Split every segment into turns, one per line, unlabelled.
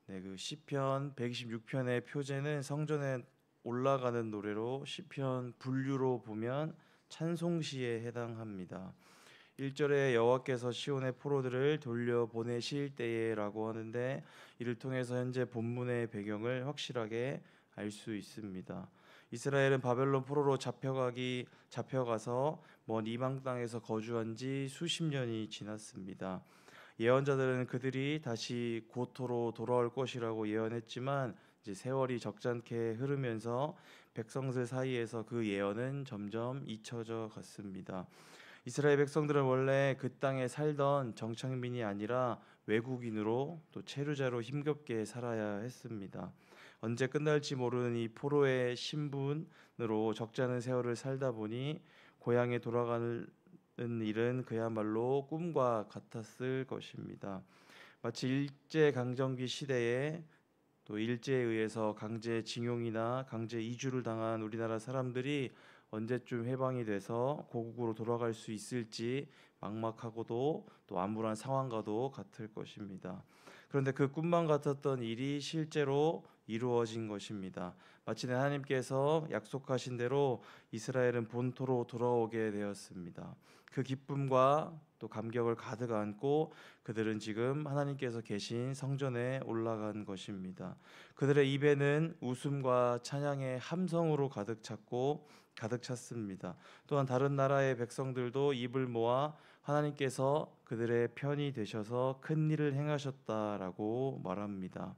네, 그 시편 126편의 표제는 성전에 올라가는 노래로 시편 분류로 보면 찬송시에 해당합니다. 1절에 여호와께서 시온의 포로들을 돌려보내실 때에라고 하는데, 이를 통해서 현재 본문의 배경을 확실하게 알 수 있습니다. 이스라엘은 바벨론 포로로 잡혀가서 먼 이방 땅에서 거주한 지 수십 년이 지났습니다. 예언자들은 그들이 다시 고토로 돌아올 것이라고 예언했지만, 이제 세월이 적잖게 흐르면서 백성들 사이에서 그 예언은 점점 잊혀져 갔습니다. 이스라엘 백성들은 원래 그 땅에 살던 정착민이 아니라 외국인으로 또 체류자로 힘겹게 살아야 했습니다. 언제 끝날지 모르는 이 포로의 신분으로 적잖은 세월을 살다 보니 고향에 돌아가는 일은 그야말로 꿈과 같았을 것입니다. 마치 일제 강점기 시대에 또 일제에 의해서 강제 징용이나 강제 이주를 당한 우리나라 사람들이 언제쯤 해방이 돼서 고국으로 돌아갈 수 있을지 막막하고도 또 암울한 상황과도 같을 것입니다. 그런데 그 꿈만 같았던 일이 실제로 이루어진 것입니다. 마치 하나님께서 약속하신 대로 이스라엘은 본토로 돌아오게 되었습니다. 그 기쁨과 또 감격을 가득 안고 그들은 지금 하나님께서 계신 성전에 올라간 것입니다. 그들의 입에는 웃음과 찬양의 함성으로 가득 찼습니다. 또한 다른 나라의 백성들도 입을 모아 하나님께서 그들의 편이 되셔서 큰 일을 행하셨다라고 말합니다.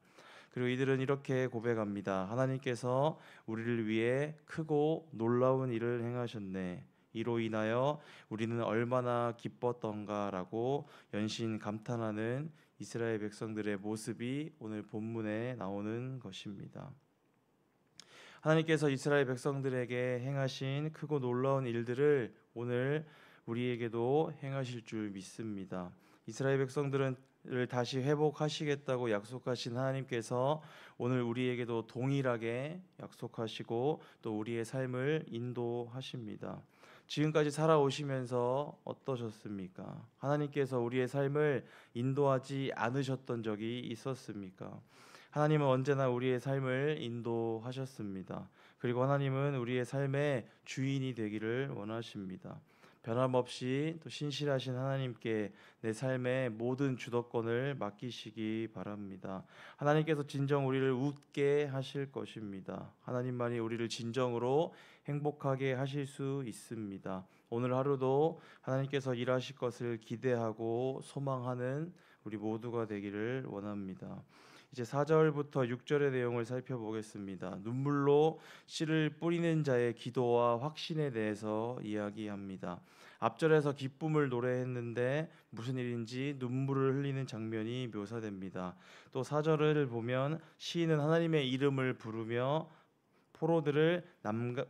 그리고 이들은 이렇게 고백합니다. 하나님께서 우리를 위해 크고 놀라운 일을 행하셨네. 이로 인하여 우리는 얼마나 기뻤던가라고 연신 감탄하는 이스라엘 백성들의 모습이 오늘 본문에 나오는 것입니다. 하나님께서 이스라엘 백성들에게 행하신 크고 놀라운 일들을 오늘 우리에게도 행하실 줄 믿습니다. 이스라엘 백성들을 다시 회복하시겠다고 약속하신 하나님께서 오늘 우리에게도 동일하게 약속하시고 또 우리의 삶을 인도하십니다. 지금까지 살아오시면서 어떠셨습니까? 하나님께서 우리의 삶을 인도하지 않으셨던 적이 있었습니까? 하나님은 언제나 우리의 삶을 인도하셨습니다. 그리고 하나님은 우리의 삶의 주인이 되기를 원하십니다. 변함없이 또 신실하신 하나님께 내 삶의 모든 주도권을 맡기시기 바랍니다. 하나님께서 진정 우리를 웃게 하실 것입니다. 하나님만이 우리를 진정으로 행복하게 하실 수 있습니다. 오늘 하루도 하나님께서 일하실 것을 기대하고 소망하는 우리 모두가 되기를 원합니다. 이제 4절부터 6절의 내용을 살펴보겠습니다. 눈물로 씨를 뿌리는 자의 기도와 확신에 대해서 이야기합니다. 앞절에서 기쁨을 노래했는데 무슨 일인지 눈물을 흘리는 장면이 묘사됩니다. 또 4절을 보면 시인은 하나님의 이름을 부르며 포로들을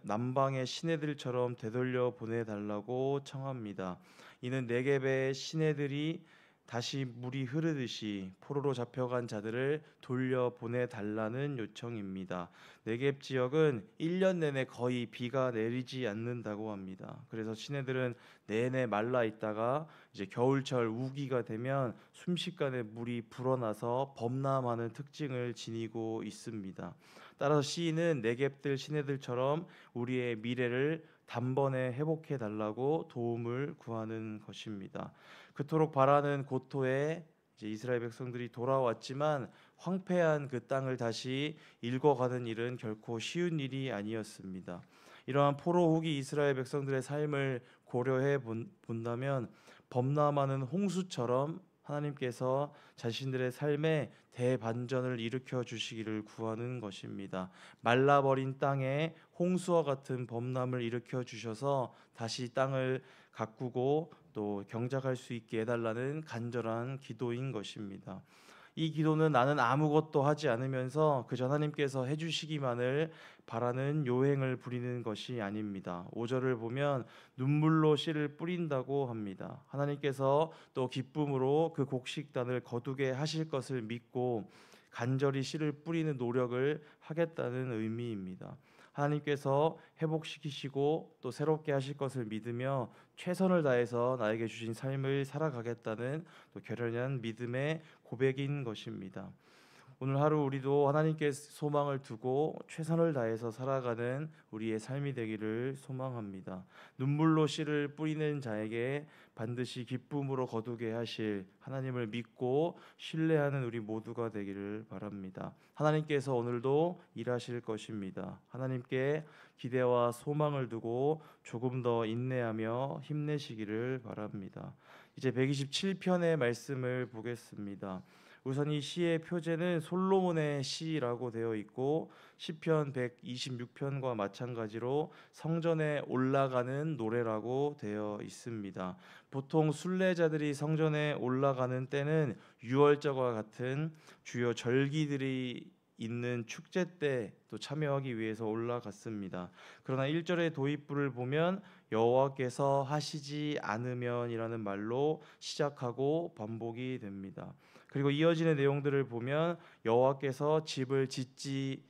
남방의 시내들처럼 되돌려 보내달라고 청합니다. 이는 네겝의 시내들이 다시 물이 흐르듯이 포로로 잡혀간 자들을 돌려 보내달라는 요청입니다. 네겝 지역은 1년 내내 거의 비가 내리지 않는다고 합니다. 그래서 시내들은 내내 말라 있다가 이제 겨울철 우기가 되면 순식간에 물이 불어나서 범람하는 특징을 지니고 있습니다. 따라서 시인은 네겝들 시내들처럼 우리의 미래를 단번에 회복해 달라고 도움을 구하는 것입니다. 그토록 바라는 고토에 이제 이스라엘 백성들이 돌아왔지만 황폐한 그 땅을 다시 일궈가는 일은 결코 쉬운 일이 아니었습니다. 이러한 포로 후기 이스라엘 백성들의 삶을 고려해 본다면 범람하는 홍수처럼 하나님께서 자신들의 삶에 대반전을 일으켜 주시기를 구하는 것입니다. 말라버린 땅에 홍수와 같은 범람을 일으켜 주셔서 다시 땅을 가꾸고 또 경작할 수 있게 해달라는 간절한 기도인 것입니다. 이 기도는 나는 아무것도 하지 않으면서 그저 하나님께서 해주시기만을 바라는 요행을 부리는 것이 아닙니다. 5절을 보면 눈물로 씨를 뿌린다고 합니다. 하나님께서 또 기쁨으로 그 곡식단을 거두게 하실 것을 믿고 간절히 씨를 뿌리는 노력을 하겠다는 의미입니다. 하나님께서 회복시키시고 또 새롭게 하실 것을 믿으며 최선을 다해서 나에게 주신 삶을 살아가겠다는 또 결연한 믿음의 고백인 것입니다. 오늘 하루 우리도 하나님께 소망을 두고 최선을 다해서 살아가는 우리의 삶이 되기를 소망합니다. 눈물로 씨를 뿌리는 자에게 반드시 기쁨으로 거두게 하실 하나님을 믿고 신뢰하는 우리 모두가 되기를 바랍니다. 하나님께서 오늘도 일하실 것입니다. 하나님께 기대와 소망을 두고 조금 더 인내하며 힘내시기를 바랍니다. 이제 127편의 말씀을 보겠습니다. 우선 이 시의 표제는 솔로몬의 시라고 되어 있고 시편 126편과 마찬가지로 성전에 올라가는 노래라고 되어 있습니다. 보통 순례자들이 성전에 올라가는 때는 유월절과 같은 주요 절기들이 있는 축제 때 또 참여하기 위해서 올라갔습니다. 그러나 1절의 도입부를 보면 여호와께서 하시지 않으면이라는 말로 시작하고 반복이 됩니다. 그리고 이어지는 내용들을 보면 여호와께서 집을 짓지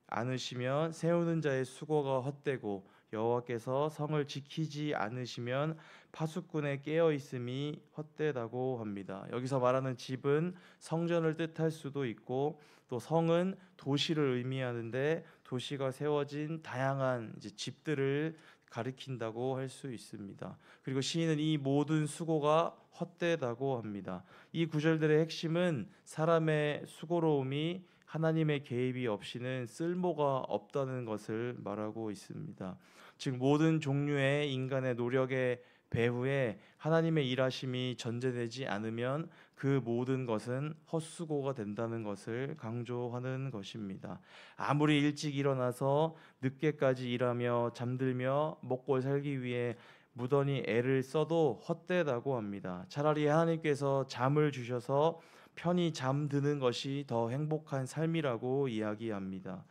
않으시면 세우는 자의 수고가 헛되고 여호와께서 성을 지키지 않으시면 파수꾼의 깨어 있음이 헛되다고 합니다. 여기서 말하는 집은 성전을 뜻할 수도 있고 또 성은 도시를 의미하는데 도시가 세워진 다양한 집들을 가리킨다고 할 수 있습니다. 그리고 시인은 이 모든 수고가 헛되다고 합니다. 이 구절들의 핵심은 사람의 수고로움이 하나님의 개입이 없이는 쓸모가 없다는 것을 말하고 있습니다. 즉 모든 종류의 인간의 노력의 배후에 하나님의 일하심이 전제되지 않으면 그 모든 것은 헛수고가 된다는 것을 강조하는 것입니다. 아무리 일찍 일어나서 늦게까지 일하며 잠들며 먹고 살기 위해 무던히 애를 써도 헛되다고 합니다. 차라리 하나님께서 잠을 주셔서 편히 잠드는 것이 더 행복한 삶이라고 이야기합니다.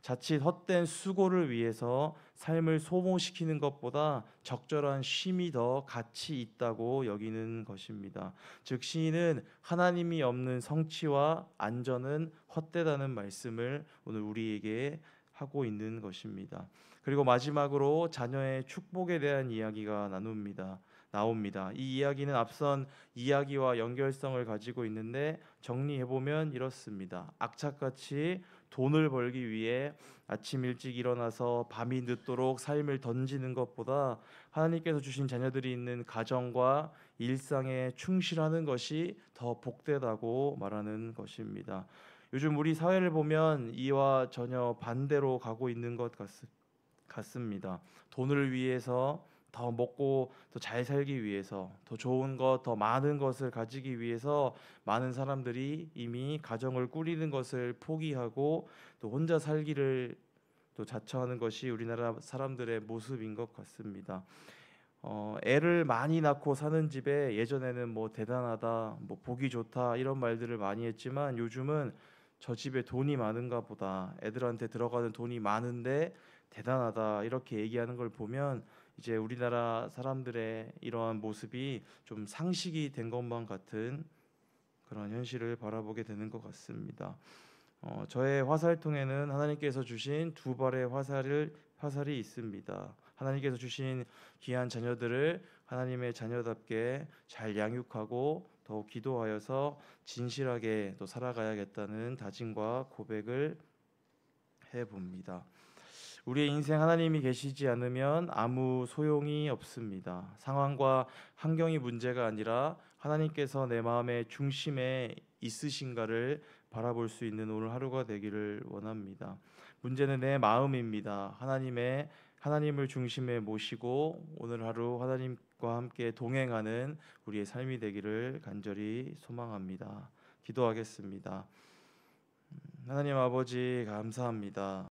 자칫 헛된 수고를 위해서 삶을 소모시키는 것보다 적절한 쉼이 더 가치 있다고 여기는 것입니다. 즉 시인은 하나님이 없는 성취와 안전은 헛되다는 말씀을 오늘 우리에게 하고 있는 것입니다. 그리고 마지막으로 자녀의 축복에 대한 이야기가 나옵니다. 이 이야기는 앞선 이야기와 연결성을 가지고 있는데 정리해보면 이렇습니다. 악착같이 돈을 벌기 위해 아침 일찍 일어나서 밤이 늦도록 삶을 던지는 것보다 하나님께서 주신 자녀들이 있는 가정과 일상에 충실하는 것이 더 복되다고 말하는 것입니다. 요즘 우리 사회를 보면 이와 전혀 반대로 가고 있는 것 같습니다. 돈을 위해서 더 먹고 더 잘 살기 위해서 더 좋은 것, 더 많은 것을 가지기 위해서 많은 사람들이 이미 가정을 꾸리는 것을 포기하고 또 혼자 살기를 또 자처하는 것이 우리나라 사람들의 모습인 것 같습니다. 애를 많이 낳고 사는 집에 예전에는 뭐 대단하다, 뭐 보기 좋다 이런 말들을 많이 했지만 요즘은 저 집에 돈이 많은가 보다, 애들한테 들어가는 돈이 많은데 대단하다 이렇게 얘기하는 걸 보면 이제 우리나라 사람들의 이러한 모습이 좀 상식이 된 것만 같은 그런 현실을 바라보게 되는 것 같습니다. 저의 화살통에는 하나님께서 주신 두 발의 화살이 있습니다. 하나님께서 주신 귀한 자녀들을 하나님의 자녀답게 잘 양육하고 더욱 기도하여서 진실하게 또 살아가야겠다는 다짐과 고백을 해봅니다. 우리의 인생 하나님이 계시지 않으면 아무 소용이 없습니다. 상황과 환경이 문제가 아니라 하나님께서 내 마음의 중심에 있으신가를 바라볼 수 있는 오늘 하루가 되기를 원합니다. 문제는 내 마음입니다. 하나님을 중심에 모시고 오늘 하루 하나님과 함께 동행하는 우리의 삶이 되기를 간절히 소망합니다. 기도하겠습니다. 하나님 아버지 감사합니다.